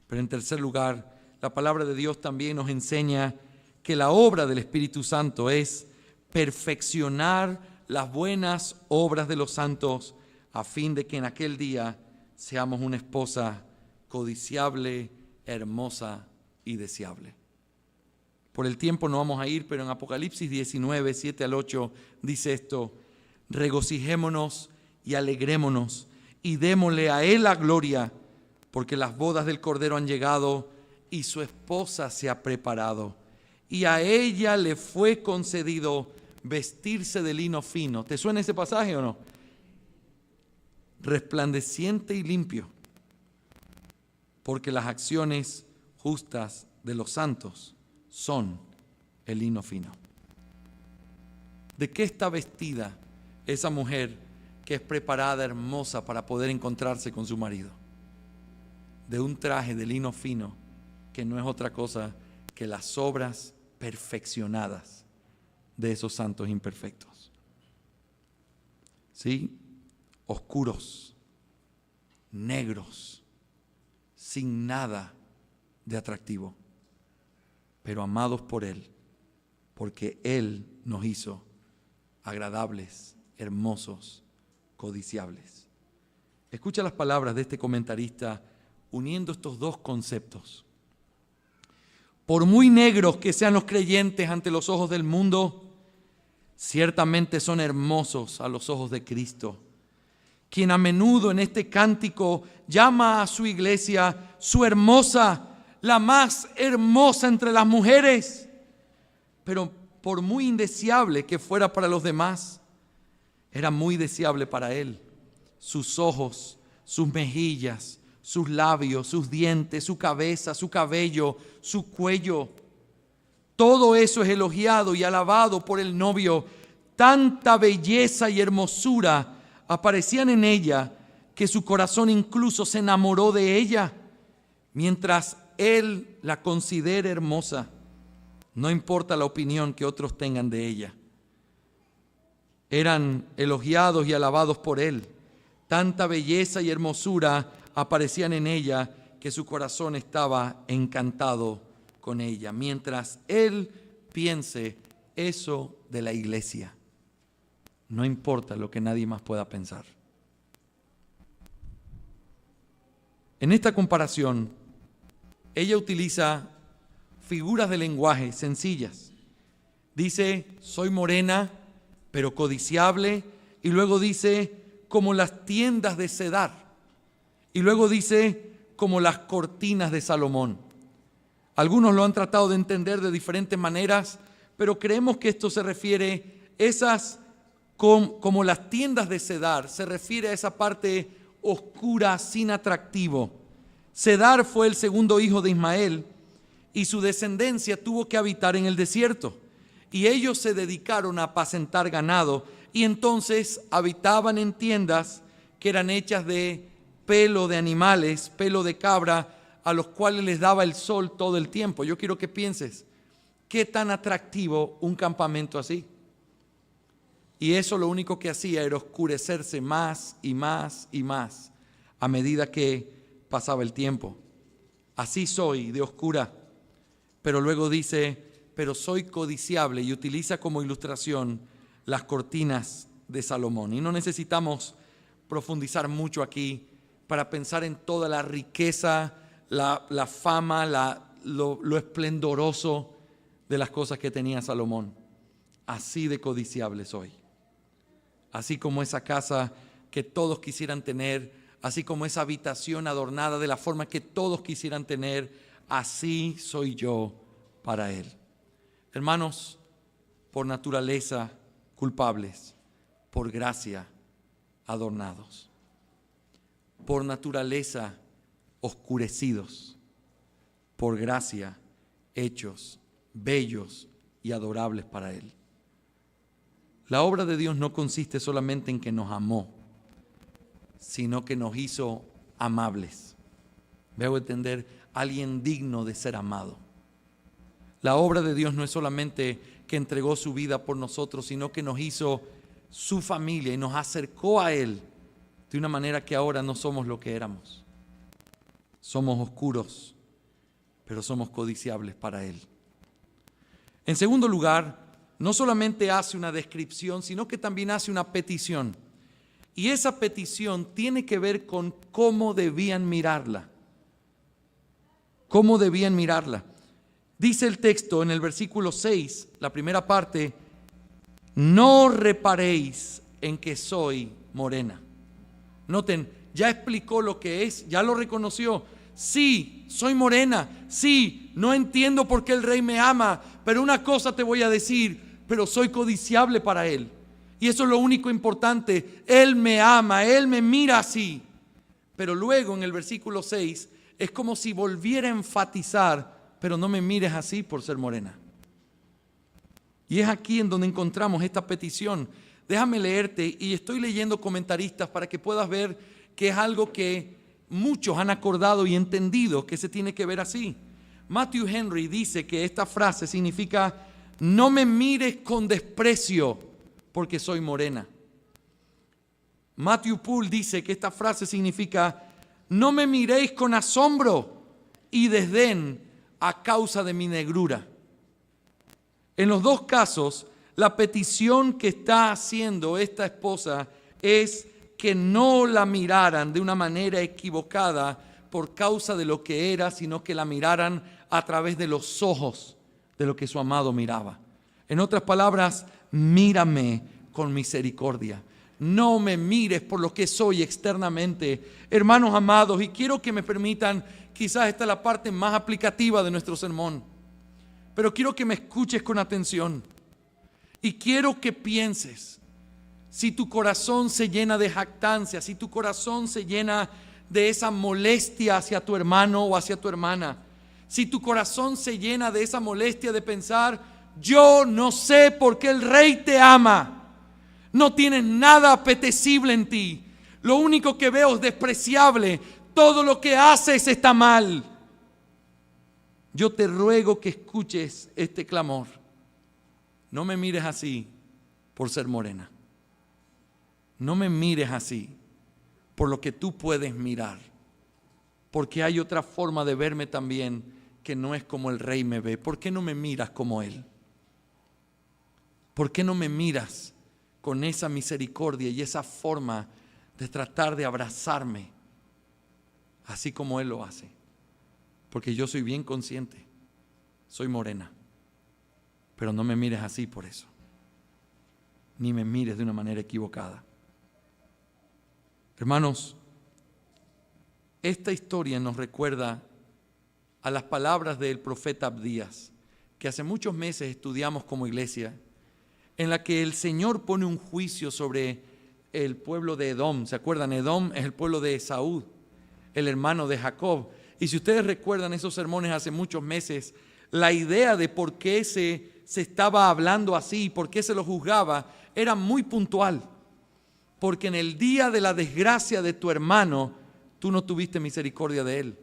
Pero en tercer lugar, la palabra de Dios también nos enseña que la obra del Espíritu Santo es perfeccionar las buenas obras de los santos, a fin de que en aquel día seamos una esposa codiciable, hermosa y deseable. Por el tiempo no vamos a ir, pero en Apocalipsis 19, 7 al 8 dice esto: regocijémonos y alegrémonos y démosle a Él la gloria, porque las bodas del Cordero han llegado y su esposa se ha preparado, y a ella le fue concedido vestirse de lino fino. ¿Te suena ese pasaje o no? Resplandeciente y limpio, porque las acciones justas de los santos son el lino fino. ¿De qué está vestida esa mujer que es preparada, hermosa, para poder encontrarse con su marido? De un traje de lino fino, que no es otra cosa que las obras perfeccionadas de esos santos imperfectos. ¿Sí? Oscuros, negros, sin nada de atractivo, pero amados por Él, porque Él nos hizo agradables, hermosos, codiciables. Escucha las palabras de este comentarista uniendo estos dos conceptos. Por muy negros que sean los creyentes ante los ojos del mundo, ciertamente son hermosos a los ojos de Cristo, quien a menudo en este cántico llama a su iglesia su hermosa, la más hermosa entre las mujeres. Pero por muy indeseable que fuera para los demás, era muy deseable para Él. Sus ojos, sus mejillas, sus labios, sus dientes, su cabeza, su cabello, su cuello. Todo eso es elogiado y alabado por el novio. Tanta belleza y hermosura aparecían en ella que su corazón incluso se enamoró de ella, mientras él la considera hermosa. No importa la opinión que otros tengan de ella. Eran elogiados y alabados por él. Tanta belleza y hermosura aparecían en ella que su corazón estaba encantado con ella, mientras él piense eso de la iglesia. No importa lo que nadie más pueda pensar. En esta comparación, ella utiliza figuras de lenguaje sencillas. Dice, soy morena, pero codiciable. Y luego dice, como las tiendas de Cedar. Y luego dice, como las cortinas de Salomón. Algunos lo han tratado de entender de diferentes maneras, pero creemos que esto se refiere, como las tiendas de Cedar, se refiere a esa parte oscura, sin atractivo. Cedar fue el segundo hijo de Ismael y su descendencia tuvo que habitar en el desierto. Y ellos se dedicaron a apacentar ganado y entonces habitaban en tiendas que eran hechas de pelo de animales, pelo de cabra, a los cuales les daba el sol todo el tiempo. Yo quiero que pienses, ¿qué tan atractivo un campamento así? Y eso lo único que hacía era oscurecerse más y más y más a medida que pasaba el tiempo. Así soy de oscura. Pero luego dice, pero soy codiciable, y utiliza como ilustración las cortinas de Salomón. Y no necesitamos profundizar mucho aquí para pensar en toda la riqueza, la fama, lo esplendoroso de las cosas que tenía Salomón. Así de codiciable soy. Así como esa casa que todos quisieran tener, así como esa habitación adornada de la forma que todos quisieran tener, así soy yo para Él. Hermanos, por naturaleza culpables, por gracia adornados, por naturaleza oscurecidos, por gracia hechos bellos y adorables para Él. La obra de Dios no consiste solamente en que nos amó, sino que nos hizo amables. Veo entender, alguien digno de ser amado. La obra de Dios no es solamente que entregó su vida por nosotros, sino que nos hizo su familia y nos acercó a Él de una manera que ahora no somos lo que éramos. Somos oscuros, pero somos codiciables para Él. En segundo lugar, no solamente hace una descripción, sino que también hace una petición. Y esa petición tiene que ver con cómo debían mirarla. ¿Cómo debían mirarla? Dice el texto en el versículo 6, la primera parte, no reparéis en que soy morena. Noten, ya explicó lo que es, ya lo reconoció. Sí, soy morena. Sí, no entiendo por qué el rey me ama, pero una cosa te voy a decir, pero soy codiciable para Él. Y eso es lo único importante. Él me ama, Él me mira así. Pero luego en el versículo 6 es como si volviera a enfatizar, pero no me mires así por ser morena. Y es aquí en donde encontramos esta petición. Déjame leerte, y estoy leyendo comentaristas para que puedas ver que es algo que muchos han acordado y entendido que se tiene que ver así. Matthew Henry dice que esta frase significa: no me mires con desprecio porque soy morena. Matthew Poole dice que esta frase significa: no me miréis con asombro y desdén a causa de mi negrura. En los dos casos, la petición que está haciendo esta esposa es que no la miraran de una manera equivocada por causa de lo que era, sino que la miraran a través de los ojos de lo que su amado miraba. En otras palabras, mírame con misericordia. No me mires por lo que soy externamente. Hermanos amados, y quiero que me permitan, quizás esta es la parte más aplicativa de nuestro sermón, pero quiero que me escuches con atención. Y quiero que pienses, si tu corazón se llena de jactancia, si tu corazón se llena de esa molestia hacia tu hermano o hacia tu hermana, si tu corazón se llena de esa molestia de pensar: yo no sé por qué el rey te ama, no tienes nada apetecible en ti, lo único que veo es despreciable, todo lo que haces está mal. Yo te ruego que escuches este clamor. No me mires así por ser morena. No me mires así por lo que tú puedes mirar, porque hay otra forma de verme también que no es como el rey me ve. ¿Por qué no me miras como Él? ¿Por qué no me miras con esa misericordia y esa forma de tratar de abrazarme así como Él lo hace? Porque yo soy bien consciente, soy morena, pero no me mires así por eso, ni me mires de una manera equivocada. Hermanos, esta historia nos recuerda a las palabras del profeta Abdías, que hace muchos meses estudiamos como iglesia, en la que el Señor pone un juicio sobre el pueblo de Edom. ¿Se acuerdan? Edom es el pueblo de Esaú, el hermano de Jacob. Y si ustedes recuerdan esos sermones hace muchos meses, la idea de por qué se estaba hablando así, por qué se lo juzgaba, era muy puntual, porque en el día de la desgracia de tu hermano, tú no tuviste misericordia de él.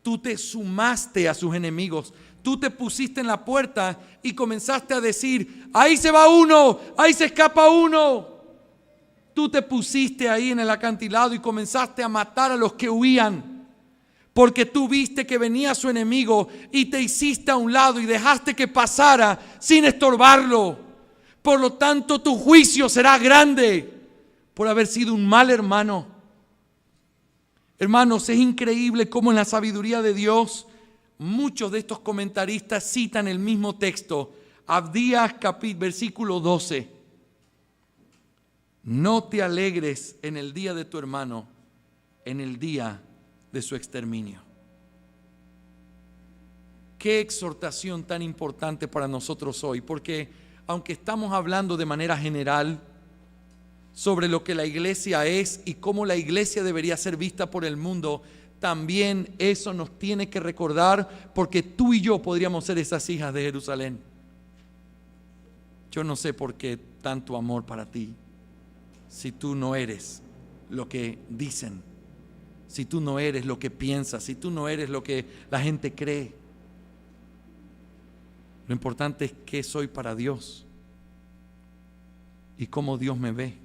Tú te sumaste a sus enemigos. Tú te pusiste en la puerta y comenzaste a decir: ahí se va uno, ahí se escapa uno. Tú te pusiste ahí en el acantilado y comenzaste a matar a los que huían, porque tú viste que venía su enemigo y te hiciste a un lado y dejaste que pasara sin estorbarlo. Por lo tanto, tu juicio será grande por haber sido un mal hermano. Hermanos, es increíble cómo en la sabiduría de Dios muchos de estos comentaristas citan el mismo texto. Abdías versículo 12. No te alegres en el día de tu hermano, en el día de su exterminio. Qué exhortación tan importante para nosotros hoy, porque aunque estamos hablando de manera general sobre lo que la iglesia es y cómo la iglesia debería ser vista por el mundo, también eso nos tiene que recordar, porque tú y yo podríamos ser esas hijas de Jerusalén. Yo no sé por qué tanto amor para ti, si tú no eres lo que dicen, si tú no eres lo que piensas, si tú no eres lo que la gente cree. Lo importante es qué soy para Dios y cómo Dios me ve.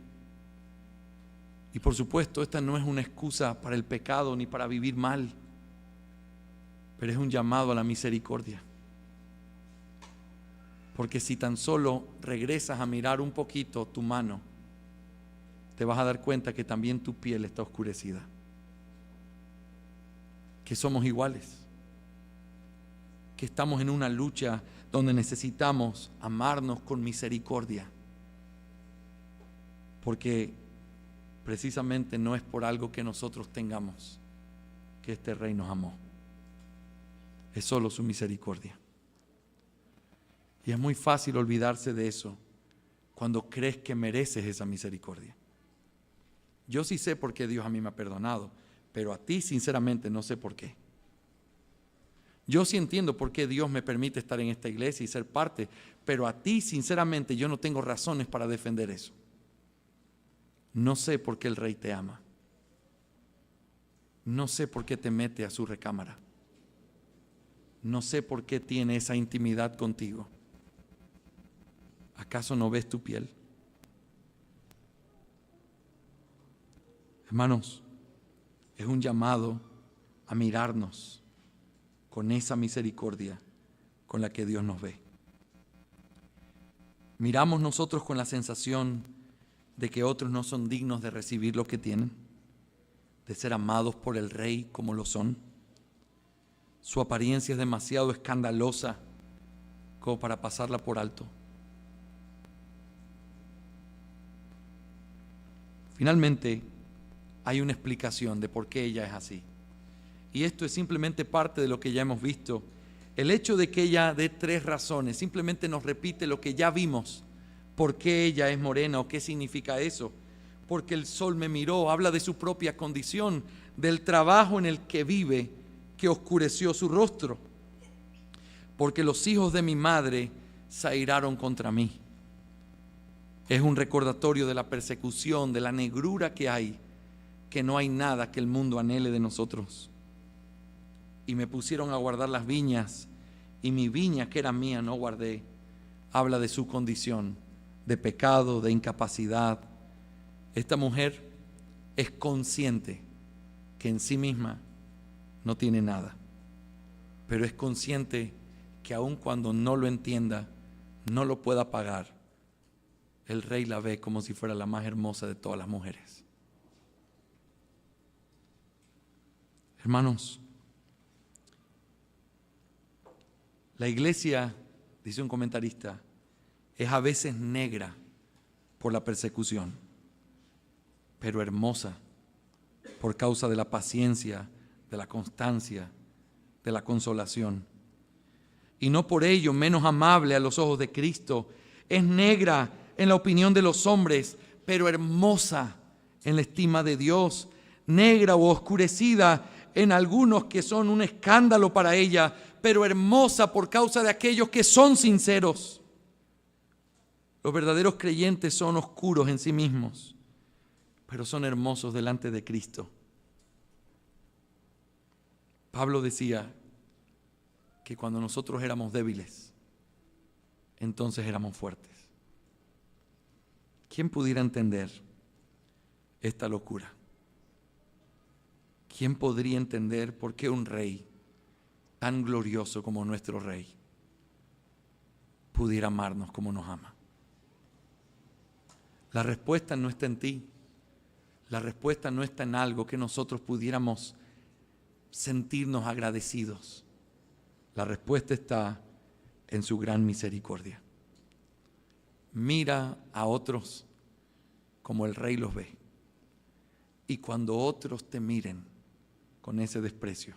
Y por supuesto, esta no es una excusa para el pecado ni para vivir mal, pero es un llamado a la misericordia. Porque si tan solo regresas a mirar un poquito tu mano, te vas a dar cuenta que también tu piel está oscurecida, que somos iguales, que estamos en una lucha donde necesitamos amarnos con misericordia, porque precisamente no es por algo que nosotros tengamos que este Rey nos amó. Es solo su misericordia. Y es muy fácil olvidarse de eso cuando crees que mereces esa misericordia. Yo sí sé por qué Dios a mí me ha perdonado, pero a ti sinceramente no sé por qué. Yo sí entiendo por qué Dios me permite estar en esta iglesia y ser parte, pero a ti sinceramente yo no tengo razones para defender eso. No sé por qué el Rey te ama. No sé por qué te mete a su recámara. No sé por qué tiene esa intimidad contigo. ¿Acaso no ves tu piel? Hermanos, es un llamado a mirarnos con esa misericordia con la que Dios nos ve. Miramos nosotros con la sensación de que otros no son dignos de recibir lo que tienen, de ser amados por el Rey como lo son. Su apariencia es demasiado escandalosa como para pasarla por alto. Finalmente, hay una explicación de por qué ella es así. Y esto es simplemente parte de lo que ya hemos visto. El hecho de que ella dé 3 razones simplemente nos repite lo que ya vimos. ¿Por qué ella es morena o qué significa eso? Porque el sol me miró, habla de su propia condición, del trabajo en el que vive, que oscureció su rostro. Porque los hijos de mi madre se airaron contra mí. Es un recordatorio de la persecución, de la negrura que hay, que no hay nada que el mundo anhele de nosotros. Y me pusieron a guardar las viñas, y mi viña que era mía no guardé. Habla de su condición de pecado, de incapacidad. Esta mujer es consciente que en sí misma no tiene nada, pero es consciente que aun cuando no lo entienda, no lo pueda pagar, el Rey la ve como si fuera la más hermosa de todas las mujeres. Hermanos, la iglesia, dice un comentarista, es a veces negra por la persecución, pero hermosa por causa de la paciencia, de la constancia, de la consolación. Y no por ello menos amable a los ojos de Cristo. Es negra en la opinión de los hombres, pero hermosa en la estima de Dios. Negra o oscurecida en algunos que son un escándalo para ella, pero hermosa por causa de aquellos que son sinceros. Los verdaderos creyentes son oscuros en sí mismos, pero son hermosos delante de Cristo. Pablo decía que cuando nosotros éramos débiles, entonces éramos fuertes. ¿Quién pudiera entender esta locura? ¿Quién podría entender por qué un rey tan glorioso como nuestro rey pudiera amarnos como nos ama? La respuesta no está en ti. La respuesta no está en algo que nosotros pudiéramos sentirnos agradecidos. La respuesta está en su gran misericordia. Mira a otros como el rey los ve. Y cuando otros te miren con ese desprecio,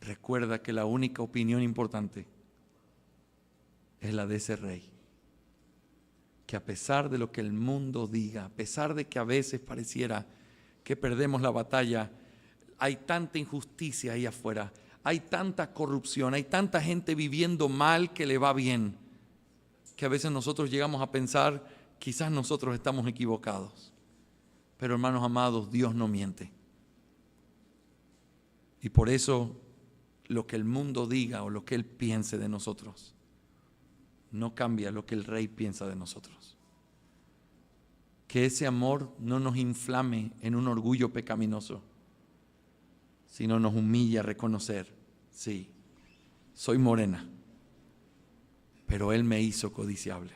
recuerda que la única opinión importante es la de ese rey. Que a pesar de lo que el mundo diga, a pesar de que a veces pareciera que perdemos la batalla, hay tanta injusticia ahí afuera, hay tanta corrupción, hay tanta gente viviendo mal que le va bien, que a veces nosotros llegamos a pensar, quizás nosotros estamos equivocados. Pero hermanos amados, Dios no miente. Y por eso lo que el mundo diga o lo que Él piense de nosotros no cambia lo que el Rey piensa de nosotros. Que ese amor no nos inflame en un orgullo pecaminoso, sino nos humilla a reconocer, sí, soy morena, pero Él me hizo codiciable.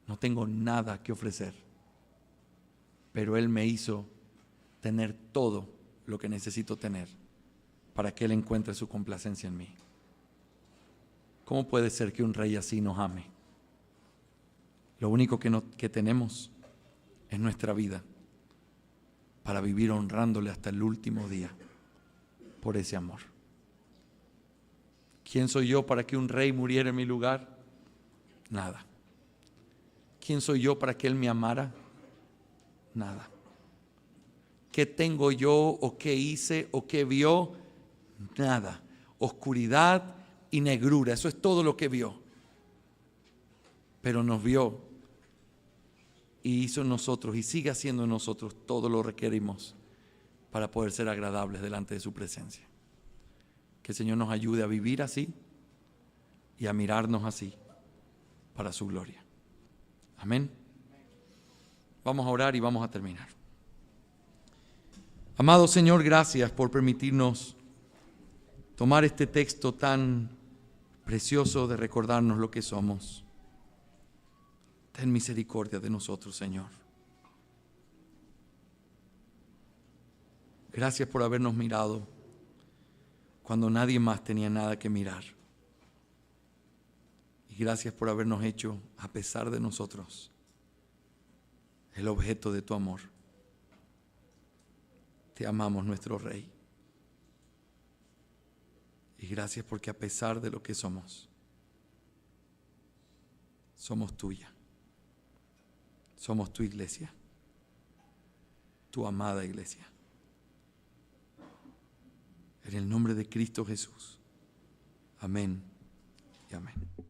No tengo nada que ofrecer, pero Él me hizo tener todo lo que necesito tener para que Él encuentre su complacencia en mí. ¿Cómo puede ser que un rey así nos ame? Lo único que tenemos es nuestra vida para vivir honrándole hasta el último día por ese amor. ¿Quién soy yo para que un rey muriera en mi lugar? Nada. ¿Quién soy yo para que Él me amara? Nada. ¿Qué tengo yo o qué hice o qué vio? Nada. Oscuridad y negrura, eso es todo lo que vio. Pero nos vio y hizo en nosotros y sigue haciendo en nosotros todo lo requerimos para poder ser agradables delante de su presencia. Que el Señor nos ayude a vivir así y a mirarnos así para su gloria. Amén. Vamos a orar y vamos a terminar. Amado Señor, gracias por permitirnos tomar este texto tan precioso de recordarnos lo que somos. Ten misericordia de nosotros, Señor. Gracias por habernos mirado cuando nadie más tenía nada que mirar. Y gracias por habernos hecho, a pesar de nosotros, el objeto de tu amor. Te amamos, nuestro Rey. Y gracias porque a pesar de lo que somos tuya. Somos tu iglesia, tu amada iglesia. En el nombre de Cristo Jesús. Amén y amén.